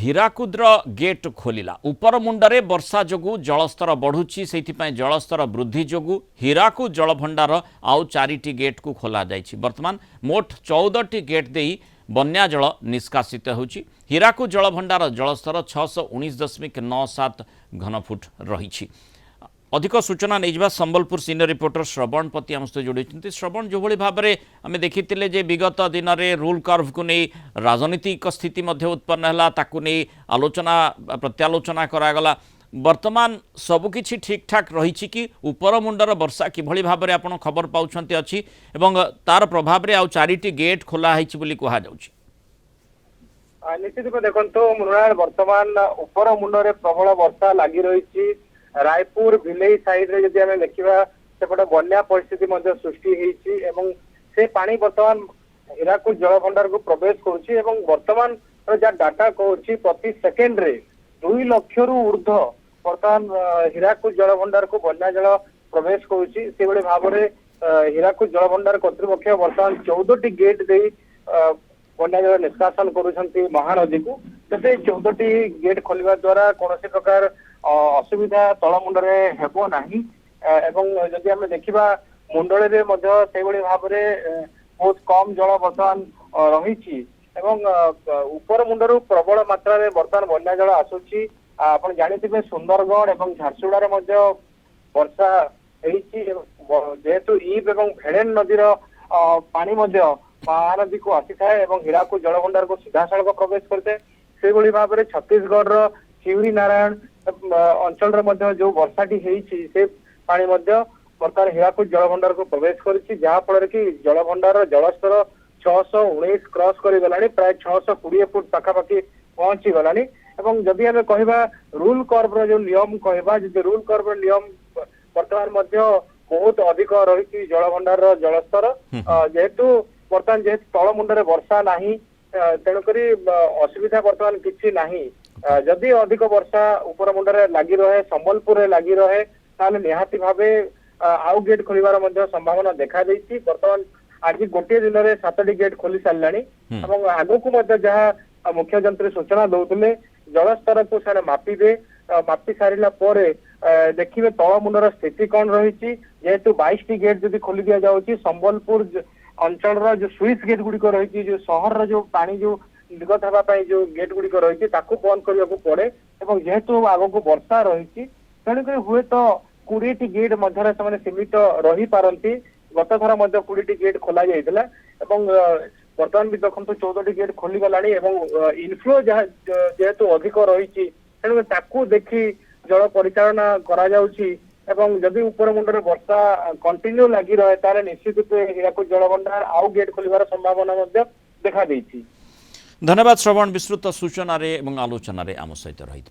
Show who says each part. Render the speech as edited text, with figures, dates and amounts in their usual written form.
Speaker 1: ହୀରାକୁଦର gate ଖୋଲିଲା। ଉପର ମୁଣ୍ଡରେ ବର୍ଷା ଯୋଗୁଁ ଜଳସ୍ତର ବଢ଼ୁଛି। ସେଇଥିପାଇଁ ଜଳସ୍ତର ବୃଦ୍ଧି ଯୋଗୁଁ ହୀରାକୁଦ ଜଳଭଣ୍ଡାର ଆଉ 4ଟି ଗେଟ୍କୁ ଖୋଲାଯାଇଛି। ବର୍ତ୍ତମାନ ମୋଟ 14ଟି ଗେଟ୍ ଦେଇ ବନ୍ୟା ଜଳ ନିଷ୍କାସିତ ହେଉଛି। ହୀରାକୁଦ ଜଳଭଣ୍ଡାର ଜଳସ୍ତର 619.97 ଘନଫୁଟ ରହିଛି। अधिक सूचना नहीं संबलपुर सीनियर रिपोर्टर श्रवण पति आम सहित जोड़ी। श्रवण जो भाव में आम देखी विगत दिन में रूल कर्व को नहीं राजनीतिक स्थिति उत्पन्न है आलोचना प्रत्यालोचना करागला। वर्तमान सबकि ठीक ठाक रही कि उपर मुंडर वर्षा किभली भाव में आप खबर पाँच अच्छी तार प्रभाव में आउ 4टी गेट खोला कहु।
Speaker 2: निश्चित देखो मुनार वर्तमान उपर मुंडे प्रबल वर्षा लगी रही। रायपुर भिलई साइड रे जदि हमें देखा सेपटे बन्या परिस्थिति सृष्टि होती से पानी वर्तमान हीराकुद जलभंडार को प्रवेश करुच्ची। वर्तमान जहाँ डाटा कहूँ प्रति सेकेंड रे 2 लाख रु ऊर्ध वर्तमान हीराकुद जलभंडार को बन्या जल प्रवेश करुच्ची। से भाव में हीराकुद जलभंडार कर्तृपक्ष वर्तमान 14टी गेट दे बन्या जल निष्कासन करुछंती महानदी को। तो 14टी गेट खोलिबा द्वारा कौन प्रकार असुविधा तल मुंडरे हेबो नाही। जदि आम देखा मुंडले रे भाव में बहुत कम जल वर्तमान रही। उपर मुंडर प्रबल मात्रा रे वर्तमान बन्या जल आसुची। आप जानी सुंदरगढ़ और झारसुगुड़ा वर्षा जेहेतु ईब और भेड़ेन नदीर पानी महानदी को आसी थाए हीराकुद जलभंडार को सीधा सड़क प्रवेश करते। से भाव में छत्तीसगढ़ चिउरी नारायण अंचल जो वर्षाटी से पानी बर्तमान हीराकुद जलभंडार को प्रवेश करुच्ची। जहाँफल कि जलभंडार जलस्तर 619 क्रॉस कर गलानी प्राय 620 फुट पाखापाखि पहुंची गलानी। जदि आम कह रूल कर्व जो नियम कहवा रूल कर्व नियम बर्तमान बहुत अधिक रही जलभंडार जलस्तर जेहेतु बर्तमान जेहेतु तल मुंडे वर्षा नाही तेणुक असुविधा बर्तमान किसी नाही। जदि अधिक वर्षा उपर मुंडे लगी रहे संबलपुर लगी रहे ताले निहाती भावे आउ गेट खोलिबार संभावना देखा देइछि। बर्तमान आज गोटे दिन में 7टी गेट खोली साराणी। आगु को जहाँ मुख्य जंत्री सूचना दौले जलस्तर को से मापिबे मापी सारा पर देखिए तल मुंडर स्थिति कौन रही। जेहेतु 22टी गेट जदि खोली दि जाऊँगी संबलपुर अंचल जो स्विच गेट गुड़िक रही जो सहर जो पानी जो निर्गत होगापी जो गेट गुड़िक रही बंद करने को पड़े। जेहेतु आग को वर्षा रही तेणुक हुए तो 20टी गेट मध्य सीमित रही पारती। गत थर 20टी गेट खोल जाता बर्तमान भी देखो 14टी गेट खोली गला। इनफ्लो जेहेतु अधिक रही तेणु ताकू देखी जल परिचालना करा जाउची। जदि उपर मुंडे वर्षा कंटिन्यू लगी रहे ताले निश्चित रूप हीराकुद जलभंडार आउ गेट खोलिबार संभावना देखा देइछि।
Speaker 1: धन्यवाद श्रवण विस्तृत सूचना आलोचन आम सहित रही।